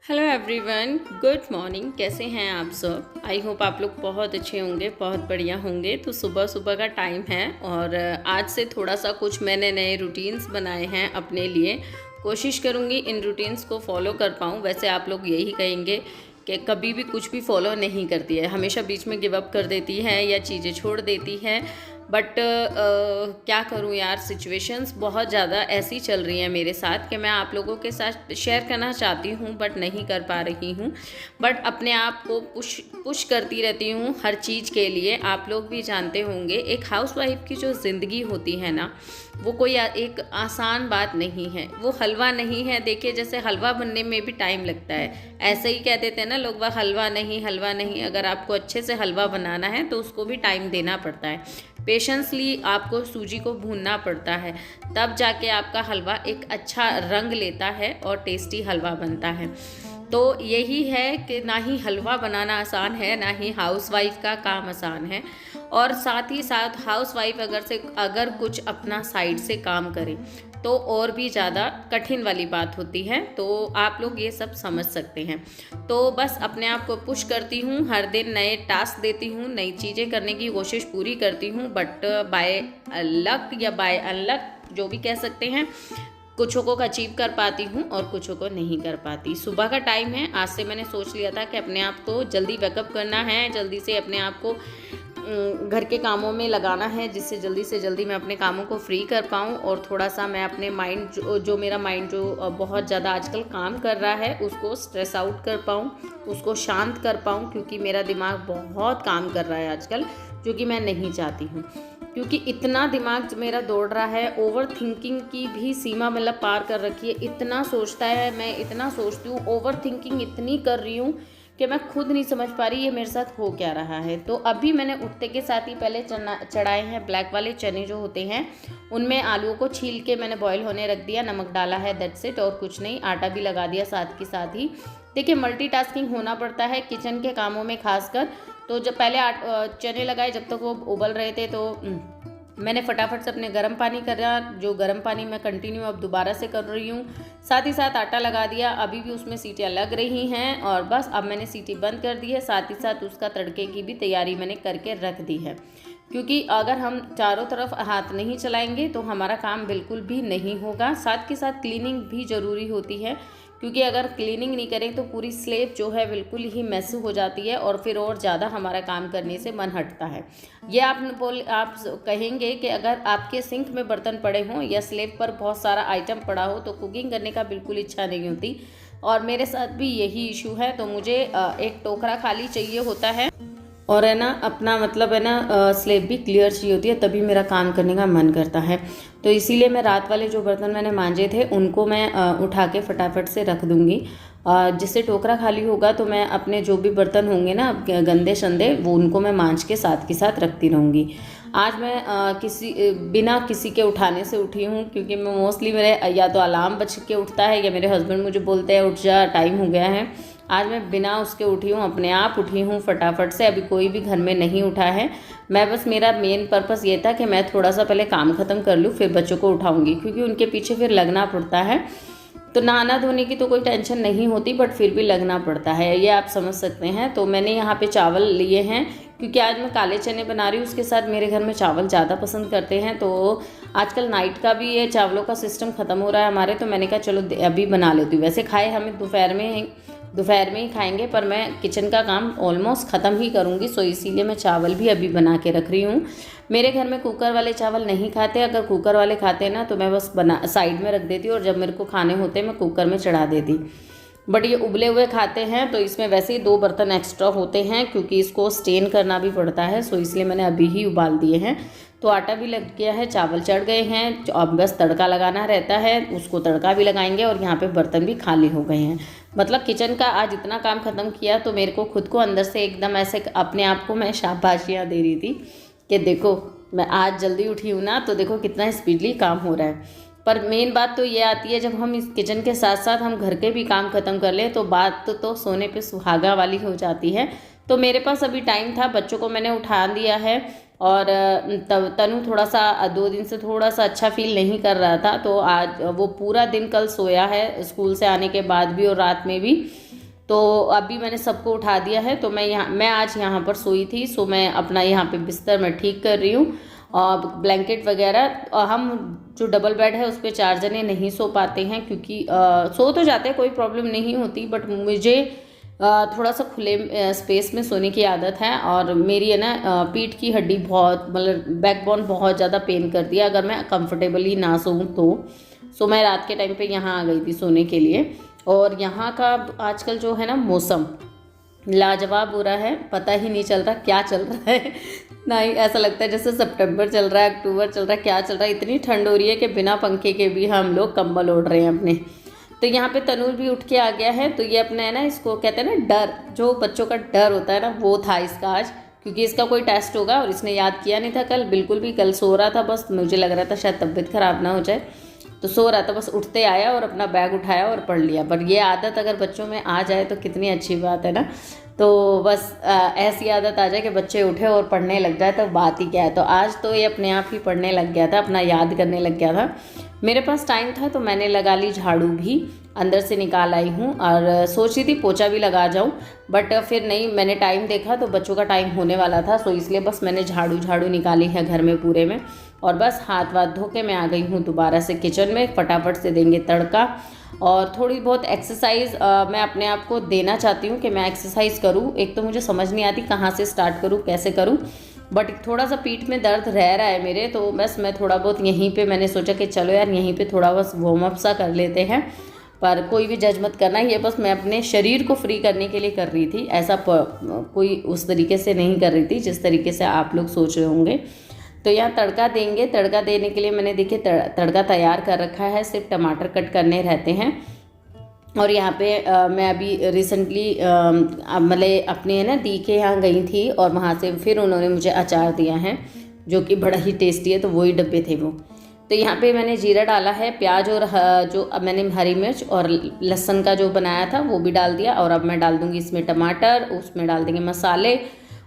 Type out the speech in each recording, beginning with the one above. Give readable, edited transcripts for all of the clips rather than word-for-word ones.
Hello everyone, good morning. कैसे हैं आप सब? आई होप आप लोग बहुत अच्छे होंगे, बहुत बढ़िया होंगे। तो सुबह सुबह का टाइम है और आज से थोड़ा सा कुछ मैंने नए रूटीन्स बनाए हैं अपने लिए। कोशिश करूँगी इन रूटीन्स को फॉलो कर पाऊँ। वैसे आप लोग यही कहेंगे कि कभी भी कुछ भी फॉलो नहीं करती है, हमेशा बीच में गिव अप कर देती है या चीज़ें छोड़ देती है। बट क्या करूं यार, सिचुएशंस बहुत ज़्यादा ऐसी चल रही हैं मेरे साथ कि मैं आप लोगों के साथ शेयर करना चाहती हूं बट नहीं कर पा रही हूं। बट अपने आप को पुश पुश करती रहती हूं हर चीज़ के लिए। आप लोग भी जानते होंगे एक हाउसवाइफ की जो ज़िंदगी होती है ना, वो कोई एक आसान बात नहीं है। वो हलवा नहीं है। देखिए, जैसे हलवा बनने में भी टाइम लगता है, ऐसे ही कह देते हैं ना लोग, वह हलवा नहीं, हलवा नहीं। अगर आपको अच्छे से हलवा बनाना है तो उसको भी टाइम देना पड़ता है। पेशेंसली आपको सूजी को भूनना पड़ता है, तब जाके आपका हलवा एक अच्छा रंग लेता है और टेस्टी हलवा बनता है। तो यही है कि ना ही हलवा बनाना आसान है, ना ही हाउसवाइफ का काम आसान है। और साथ ही साथ हाउसवाइफ अगर कुछ अपना साइड से काम करे तो और भी ज़्यादा कठिन वाली बात होती है। तो आप लोग ये सब समझ सकते हैं। तो बस अपने आप को पुश करती हूँ, हर दिन नए टास्क देती हूँ, नई चीज़ें करने की कोशिश पूरी करती हूँ। बट बाय लक या बाय अनलक, जो भी कह सकते हैं, कुछों को अचीव कर पाती हूँ और कुछों को नहीं कर पाती। सुबह का टाइम है, आज से मैंने सोच लिया था कि अपने आप को जल्दी बैकअप करना है, जल्दी से अपने आप को घर के कामों में लगाना है, जिससे जल्दी से जल्दी मैं अपने कामों को फ्री कर पाऊँ और थोड़ा सा मैं अपने माइंड जो मेरा माइंड जो बहुत ज़्यादा आजकल काम कर रहा है उसको स्ट्रेस आउट कर पाऊँ, उसको शांत कर पाऊँ। क्योंकि मेरा दिमाग बहुत काम कर रहा है आजकल, जो कि मैं नहीं चाहती हूँ। क्योंकि इतना दिमाग मेरा दौड़ रहा है, ओवर थिंकिंग की भी सीमा मतलब पार कर रखी है। इतना सोचता है, मैं इतना सोचती हूँ, ओवर थिंकिंग इतनी कर रही हूँ कि मैं खुद नहीं समझ पा रही ये मेरे साथ हो क्या रहा है। तो अभी मैंने उठते के साथ ही पहले चढ़ाए हैं ब्लैक वाले चने जो होते हैं, उनमें आलूओं को छील के मैंने बॉईल होने रख दिया, नमक डाला है, दैट्स इट, और कुछ नहीं। आटा भी लगा दिया साथ के साथ ही। देखिए, मल्टीटास्किंग होना पड़ता है किचन के कामों में खासकर। तो जब पहले चने लगाए, जब तक वो उबल रहे थे, तो मैंने फटाफट से अपने गर्म पानी करा, जो गर्म पानी मैं कंटिन्यू अब दोबारा से कर रही हूँ। साथ ही साथ आटा लगा दिया, अभी भी उसमें सीटियाँ लग रही हैं और बस अब मैंने सीटी बंद कर दी है। साथ ही साथ उसका तड़के की भी तैयारी मैंने करके रख दी है। क्योंकि अगर हम चारों तरफ हाथ नहीं चलाएंगे तो हमारा काम बिल्कुल भी नहीं होगा। साथ के साथ क्लीनिंग भी ज़रूरी होती है, क्योंकि अगर क्लीनिंग नहीं करें तो पूरी स्लेब जो है बिल्कुल ही मैस हो जाती है और फिर और ज़्यादा हमारा काम करने से मन हटता है। ये आप कहेंगे कि अगर आपके सिंक में बर्तन पड़े हों या स्लेब पर बहुत सारा आइटम पड़ा हो तो कुकिंग करने का बिल्कुल इच्छा नहीं होती। और मेरे साथ भी यही इशू है। तो मुझे एक टोकरा खाली चाहिए होता है और है ना, अपना मतलब है ना, स्लेब भी क्लियर चाहिए होती है, तभी मेरा काम करने का मन करता है। तो इसीलिए मैं रात वाले जो बर्तन मैंने मांजे थे उनको मैं उठा के फटाफट से रख दूँगी। जिससे टोकरा खाली होगा तो मैं अपने जो भी बर्तन होंगे ना गंदे शंदे, वो उनको मैं मांज के साथ के साथ रखती रहूँगी। आज मैं बिना किसी के उठाने से उठी हूँ, क्योंकि मैं मोस्टली मेरे या तो अलार्म बज के उठता है या मेरे हस्बैंड मुझे बोलते हैं उठ जा, टाइम हो गया है। आज मैं बिना उसके उठी हूँ, अपने आप उठी हूँ फटाफट से। अभी कोई भी घर में नहीं उठा है। मैं बस, मेरा मेन पर्पस ये था कि मैं थोड़ा सा पहले काम ख़त्म कर लूँ, फिर बच्चों को उठाऊँगी, क्योंकि उनके पीछे फिर लगना पड़ता है। तो नहाना धोने की तो कोई टेंशन नहीं होती, बट फिर भी लगना पड़ता है, ये आप समझ सकते हैं। तो मैंने यहाँ पे चावल लिए हैं, क्योंकि आज मैं काले चने बना रही हूँ, उसके साथ मेरे घर में चावल ज़्यादा पसंद करते हैं। तो आजकल नाइट का भी ये चावलों का सिस्टम ख़त्म हो रहा है हमारे, तो मैंने कहा चलो अभी बना लेती हूँ। वैसे खाए हमें दोपहर में ही खाएंगे, पर मैं किचन का काम ऑलमोस्ट ख़त्म ही करूँगी, सो इसीलिए मैं चावल भी अभी बना के रख रही हूँ। मेरे घर में कुकर वाले चावल नहीं खाते। अगर कुकर वाले खाते ना तो मैं बस बना साइड में रख देती और जब मेरे को खाने होते मैं कुकर में चढ़ा देती। बट ये उबले हुए खाते हैं, तो इसमें वैसे ही 2 बर्तन एक्स्ट्रा होते हैं, क्योंकि इसको स्टेन करना भी पड़ता है, सो इसलिए मैंने अभी ही उबाल दिए हैं। तो आटा भी लग गया है, चावल चढ़ गए हैं, अब बस तड़का लगाना रहता है, उसको तड़का भी लगाएंगे। और यहाँ पे बर्तन भी खाली हो गए हैं। मतलब किचन का आज इतना काम ख़त्म किया तो मेरे को खुद को अंदर से एकदम ऐसे अपने आप को मैं शाबाशियाँ दे रही थी कि देखो मैं आज जल्दी उठी हूँ ना, तो देखो कितना स्पीडली काम हो रहा है। पर मेन बात तो ये आती है, जब हम इस किचन के साथ साथ हम घर के भी काम ख़त्म कर लें तो बात तो सोने पे सुहागा वाली हो जाती है। तो मेरे पास अभी टाइम था, बच्चों को मैंने उठा दिया है। और तनु थोड़ा सा 2 दिन से थोड़ा सा अच्छा फील नहीं कर रहा था, तो आज वो पूरा दिन कल सोया है, स्कूल से आने के बाद भी और रात में भी। तो अभी मैंने सबको उठा दिया है। तो मैं आज यहाँ पर सोई थी, सो मैं अपना यहाँ पे बिस्तर मैं ठीक कर रही हूँ और ब्लैंकेट वगैरह। हम जो डबल बेड है उस पर 4 जने नहीं सो पाते हैं, क्योंकि सो तो जाते हैं, कोई प्रॉब्लम नहीं होती, बट मुझे थोड़ा सा खुले स्पेस में सोने की आदत है। और मेरी है ना पीठ की हड्डी बहुत, मतलब बैकबोन बहुत ज़्यादा पेन करती है अगर मैं कंफर्टेबली ना सोऊं तो। सो मैं रात के टाइम पे यहाँ आ गई थी सोने के लिए। और यहाँ का आजकल जो है ना मौसम लाजवाब हो रहा है, पता ही नहीं चल रहा क्या चल रहा है। ना ही ऐसा लगता है जैसे सितंबर चल रहा है, अक्टूबर चल रहा है, क्या चल रहा है। इतनी ठंड हो रही है कि बिना पंखे के भी हम लोग कंबल ओढ़ रहे हैं अपने। तो यहाँ पे तनूर भी उठ के आ गया है। तो ये अपना है ना, इसको कहते हैं ना डर, जो बच्चों का डर होता है ना, वो था इसका आज, क्योंकि इसका कोई टेस्ट होगा और इसने याद किया नहीं था कल बिल्कुल भी। कल सो रहा था, बस मुझे लग रहा था शायद तबीयत ख़राब ना हो जाए, तो सो रहा था। बस उठते आया और अपना बैग उठाया और पढ़ लिया। पर ये आदत अगर बच्चों में आ जाए तो कितनी अच्छी बात है ना। तो बस ऐसी आदत आ जाए कि बच्चे उठे और पढ़ने लग जाए तो बात ही क्या है। तो आज तो ये अपने आप ही पढ़ने लग गया था, अपना याद करने लग गया था। मेरे पास टाइम था तो मैंने लगा ली झाड़ू भी, अंदर से निकाल आई हूँ। और सोच रही थी पोछा भी लगा जाऊँ, बट फिर नहीं, मैंने टाइम देखा तो बच्चों का टाइम होने वाला था, सो इसलिए बस मैंने झाड़ू निकाली है घर में पूरे में। और बस हाथ वाथ धो के मैं आ गई हूँ दोबारा से किचन में। फटाफट से देंगे तड़का। और थोड़ी बहुत एक्सरसाइज मैं अपने आप को देना चाहती हूँ कि मैं एक्सरसाइज करूँ। एक तो मुझे समझ नहीं आती कहाँ से स्टार्ट करूँ, कैसे करूँ, बट थोड़ा सा पीठ में दर्द रह रहा है मेरे, तो बस मैं थोड़ा बहुत यहीं पे मैंने सोचा कि चलो यार यहीं पे थोड़ा बस वार्म अप सा कर लेते हैं। पर कोई भी जज मत करना, ये बस मैं अपने शरीर को फ्री करने के लिए कर रही थी, ऐसा कोई उस तरीके से नहीं कर रही थी जिस तरीके से आप लोग सोच रहे होंगे। तो यहाँ तड़का देंगे। तड़का देने के लिए मैंने देखिए तड़का तैयार कर रखा है, सिर्फ टमाटर कट करने रहते हैं। और यहाँ पे मैं अभी रिसेंटली मतलब अपने है ना दी के यहाँ गई थी और वहाँ से फिर उन्होंने मुझे अचार दिया है जो कि बड़ा ही टेस्टी है, तो वही डब्बे थे वो। तो यहाँ पे मैंने जीरा डाला है, प्याज और जो अब मैंने हरी मिर्च और लहसुन का जो बनाया था वो भी डाल दिया। और अब मैं डाल दूँगी इसमें टमाटर, उसमें डाल देंगे मसाले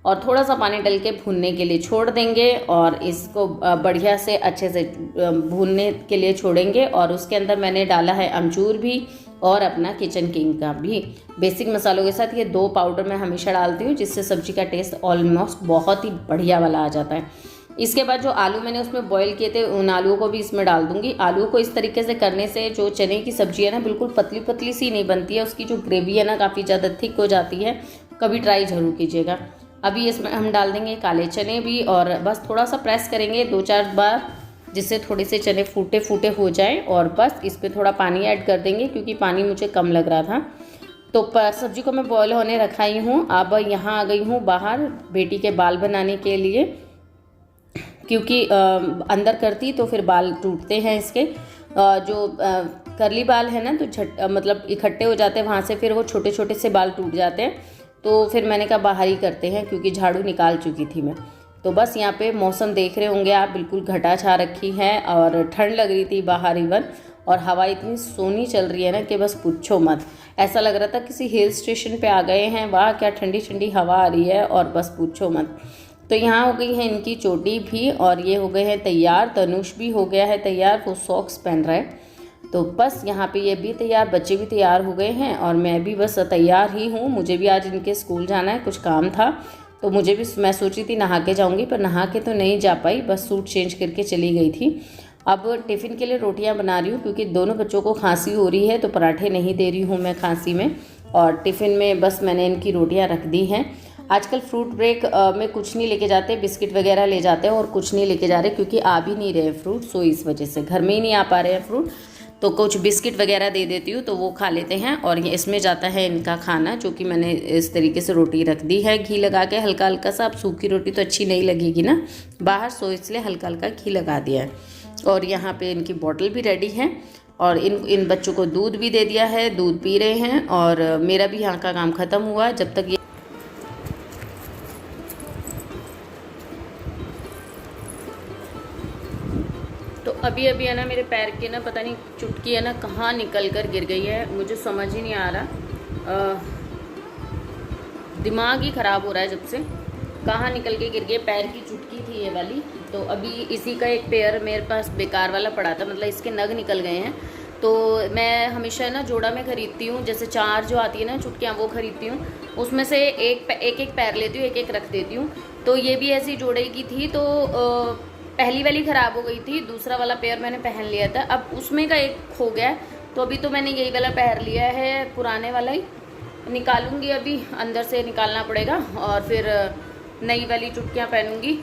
और थोड़ा सा पानी डाल के भूनने के लिए छोड़ देंगे। और इसको बढ़िया से अच्छे से भूनने के लिए छोड़ेंगे। और उसके अंदर मैंने डाला है अमचूर भी और अपना किचन किंग का भी। बेसिक मसालों के साथ ये 2 पाउडर मैं हमेशा डालती हूँ, जिससे सब्जी का टेस्ट ऑलमोस्ट बहुत ही बढ़िया वाला आ जाता है। इसके बाद जो आलू मैंने उसमें बॉईल किए थे, उन आलूओं को भी इसमें डाल दूंगी। आलू को इस तरीके से करने से जो चने की सब्जी है ना, बिल्कुल पतली पतली सी नहीं बनती है, उसकी जो ग्रेवी है ना काफ़ी ज़्यादा थिक हो जाती है। कभी ट्राई ज़रूर कीजिएगा। अभी इसमें हम डाल देंगे काले चने भी और बस थोड़ा सा प्रेस करेंगे 2-4 बार, जिससे थोड़े से चने फूटे फूटे हो जाएं। और बस इस पर थोड़ा पानी ऐड कर देंगे क्योंकि पानी मुझे कम लग रहा था। तो सब्जी को मैं बॉयल होने रखा ही हूँ। अब यहाँ आ गई हूँ बाहर बेटी के बाल बनाने के लिए, क्योंकि अंदर करती तो फिर बाल टूटते हैं इसके। जो करली बाल है ना तो मतलब इकट्ठे हो जाते हैं वहाँ से, फिर वो छोटे छोटे से बाल टूट जाते हैं। तो फिर मैंने कहा बाहर ही करते हैं, क्योंकि झाड़ू निकाल चुकी थी मैं। तो बस यहाँ पे मौसम देख रहे होंगे आप, बिल्कुल घटा छा रखी है और ठंड लग रही थी बाहर इवन। और हवा इतनी सोनी चल रही है ना कि बस पूछो मत, ऐसा लग रहा था किसी हिल स्टेशन पे आ गए हैं। वाह क्या ठंडी ठंडी हवा आ रही है और बस पूछो मत। तो यहाँ हो गई है इनकी चोटी भी और ये हो गए हैं तैयार। तनुष भी हो गया है तैयार, वो सॉक्स पहन रहा है। तो बस यहाँ पे ये भी तैयार, बच्चे भी तैयार हो गए हैं और मैं भी बस तैयार ही हूँ। मुझे भी आज इनके स्कूल जाना है, कुछ काम था तो मुझे भी, मैं सोची थी नहा के जाऊँगी पर नहा के तो नहीं जा पाई, बस सूट चेंज करके चली गई थी। अब टिफ़िन के लिए रोटियां बना रही हूँ क्योंकि दोनों बच्चों को खांसी हो रही है, तो पराठे नहीं दे रही हूँ मैं खांसी में। और टिफ़िन में बस मैंने इनकी रोटियां रख दी हैं। आजकल फ्रूट ब्रेक में कुछ नहीं लेके जाते, बिस्किट वगैरह ले जाते हैं और कुछ नहीं लेके जा रहे क्योंकि आ भी नहीं रहे फ्रूट, सो इस वजह से घर में ही नहीं आ पा रहे हैं फ्रूट। तो कुछ बिस्किट वगैरह दे देती हूँ तो वो खा लेते हैं। और ये इसमें जाता है इनका खाना, जो कि मैंने इस तरीके से रोटी रख दी है घी लगा के हल्का हल्का सा। अब सूखी रोटी तो अच्छी नहीं लगेगी ना बाहर, सो इसलिए हल्का हल्का घी लगा दिया है। और यहाँ पे इनकी बॉटल भी रेडी है और इन बच्चों को दूध भी दे दिया है, दूध पी रहे हैं। और मेरा भी यहाँ का काम ख़त्म हुआ। जब तक ये तो अभी है ना मेरे पैर के ना पता नहीं चुटकी है ना कहाँ निकल कर गिर गई है, मुझे समझ ही नहीं आ रहा। दिमाग ही ख़राब हो रहा है जब से, कहाँ निकल के गिर गई। पैर की चुटकी थी ये वाली, तो अभी इसी का एक पेयर मेरे पास बेकार वाला पड़ा था, मतलब इसके नग निकल गए हैं। तो मैं हमेशा ना जोड़ा में ख़रीदती हूँ, जैसे 4 जो आती है ना चुटकियाँ वो ख़रीदती हूँ, उसमें से एक पैर लेती हूँ, एक रख देती हूँ। तो ये भी ऐसी जोड़े की थी, तो पहली वाली ख़राब हो गई थी, दूसरा वाला पेयर मैंने पहन लिया था, अब उसमें का एक खो गया, तो अभी तो मैंने यही वाला पहन लिया है, पुराने वाला ही निकालूंगी, अभी अंदर से निकालना पड़ेगा और फिर नई वाली चुटकियाँ पहनूंगी।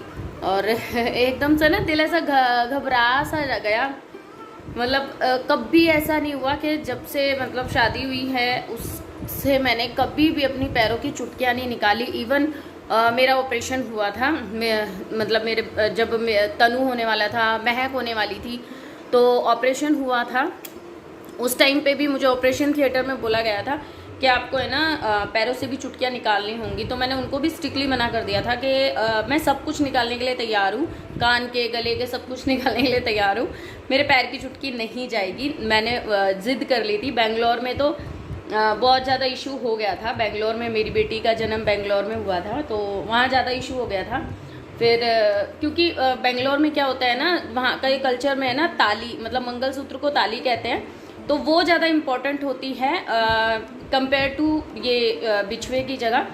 और एकदम से ना दिल ऐसा घबरा सा गया, मतलब कभी ऐसा नहीं हुआ कि जब से मतलब शादी हुई है उससे मैंने कभी भी अपनी पैरों की चुटकियाँ नहीं निकाली। इवन मेरा ऑपरेशन हुआ था, मतलब मेरे जब तनु होने वाला था, महक होने वाली थी, तो ऑपरेशन हुआ था, उस टाइम पे भी मुझे ऑपरेशन थिएटर में बोला गया था कि आपको है ना पैरों से भी चुटकियाँ निकालनी होंगी। तो मैंने उनको भी स्ट्रिक्टली मना कर दिया था कि मैं सब कुछ निकालने के लिए तैयार हूँ, कान के, गले के, सब कुछ निकालने के लिए तैयार हूँ, मेरे पैर की चुटकी नहीं जाएगी। मैंने ज़िद कर ली थी। बेंगलोर में तो बहुत ज़्यादा इशू हो गया था, बेंगलोर में मेरी बेटी का जन्म बेंगलोर में हुआ था, तो वहाँ ज़्यादा इशू हो गया था। फिर क्योंकि बेंगलोर में क्या होता है ना, वहाँ का ये कल्चर में है ना, ताली, मतलब मंगलसूत्र को ताली कहते हैं, तो वो ज़्यादा इम्पॉर्टेंट होती है कंपेयर टू ये बिछुए की जगह।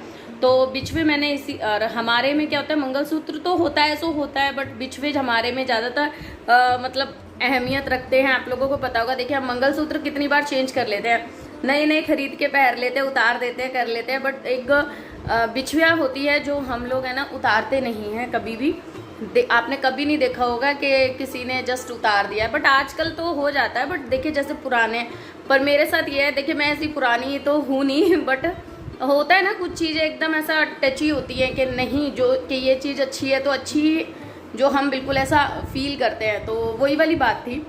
तो बिछुए मैंने इसी, और हमारे में क्या होता है, मंगलसूत्र तो होता है सो होता है, बट बिछुए हमारे में ज़्यादातर मतलब अहमियत रखते हैं। आप लोगों को पता होगा, देखिए हम मंगलसूत्र कितनी बार चेंज कर लेते हैं, नए नए खरीद के पहन लेते हैं, उतार देते हैं, कर लेते हैं, बट एक बिछुआ होती है जो हम लोग है ना उतारते नहीं हैं कभी भी। आपने कभी नहीं देखा होगा कि किसी ने जस्ट उतार दिया, बट आजकल तो हो जाता है, बट देखिए जैसे पुराने, पर मेरे साथ ये है, देखिए मैं ऐसी पुरानी तो हूँ नहीं, बट होता है ना कुछ चीज़ें एकदम ऐसा टची होती है कि नहीं, जो कि ये चीज़ अच्छी है तो अच्छी, जो हम बिल्कुल ऐसा फील करते हैं। तो वही वाली बात थी,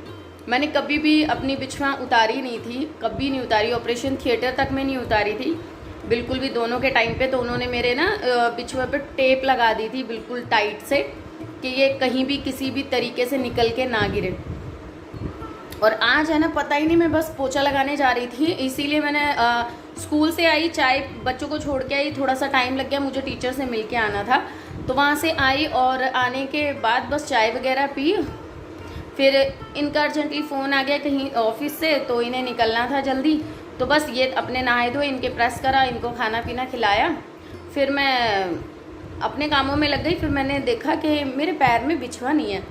मैंने कभी भी अपनी बिछुआ उतारी नहीं थी, कभी नहीं उतारी, ऑपरेशन थिएटर तक में नहीं उतारी थी बिल्कुल भी। दोनों के टाइम पे तो उन्होंने मेरे ना बिछुए पे टेप लगा दी थी बिल्कुल टाइट से, कि ये कहीं भी किसी भी तरीके से निकल के ना गिरे। और आज है ना पता ही नहीं, मैं बस पोछा लगाने जा रही थी, इसीलिए मैंने स्कूल से आई, चाय बच्चों को छोड़ के आई, थोड़ा सा टाइम लग गया, मुझे टीचर से मिल के आना था, तो वहाँ से आई और आने के बाद बस चाय वगैरह पी, फिर इनका अर्जेंटली फ़ोन आ गया कहीं ऑफिस से, तो इन्हें निकलना था जल्दी, तो बस ये अपने नहाए धोए, इनके प्रेस करा, इनको खाना पीना खिलाया, फिर मैं अपने कामों में लग गई। फिर मैंने देखा कि मेरे पैर में बिछुआ नहीं है,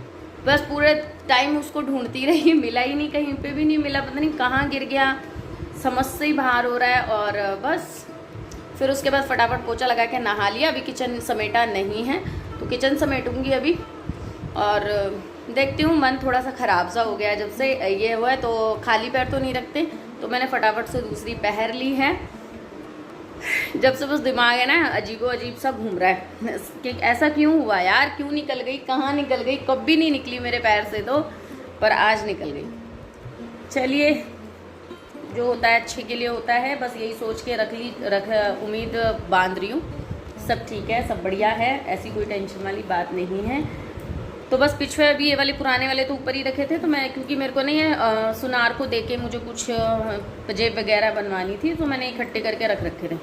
बस पूरे टाइम उसको ढूंढती रही, मिला ही नहीं, कहीं पे भी नहीं मिला, पता नहीं कहाँ गिर गया, समझ से ही बाहर हो रहा है। और बस फिर उसके बाद फटाफट पोछा लगा के नहा लिया। अभी किचन समेटा नहीं है, तो किचन समेटूंगी अभी, और देखती हूँ, मन थोड़ा सा ख़राब सा हो गया जब से ये हुआ है, तो खाली पैर तो नहीं रखते, तो मैंने फटाफट से दूसरी पहन ली है। जब से बस दिमाग है ना अजीबो अजीब सा घूम रहा है कि ऐसा क्यों हुआ यार, क्यों निकल गई, कहाँ निकल गई, कभी नहीं निकली मेरे पैर से तो, पर आज निकल गई। चलिए, जो होता है अच्छे के लिए होता है, बस यही सोच के रख उम्मीद बांध रही हूँ। सब ठीक है, सब बढ़िया है, ऐसी कोई टेंशन वाली बात नहीं है। तो बस पिछवे भी ये वाले पुराने वाले तो ऊपर ही रखे थे, तो मैं, क्योंकि मेरे को नहीं है सुनार को दे के मुझे कुछ जेब वगैरह बनवानी थी, तो मैंने इकट्ठे करके रख रखे थे।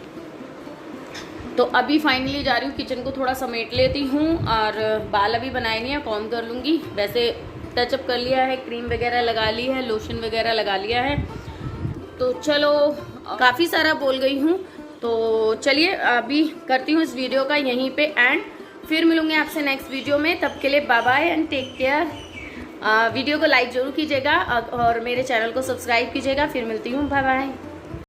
तो अभी फाइनली जा रही हूँ, किचन को थोड़ा समेट लेती हूँ, और बाल अभी बनाए नहीं है, कॉम कर लूँगी। वैसे टचअप कर लिया है, क्रीम वगैरह लगा ली है, लोशन वगैरह लगा लिया है, तो चलो, काफ़ी सारा बोल गई हूँ, तो चलिए अभी करती हूँ इस वीडियो का यहीं पे एंड, फिर मिलूंगी आपसे नेक्स्ट वीडियो में। तब के लिए bye bye and take care. Video को लाइक ज़रूर कीजिएगा और मेरे चैनल को सब्सक्राइब कीजिएगा। फिर मिलती हूँ, बाय बाय।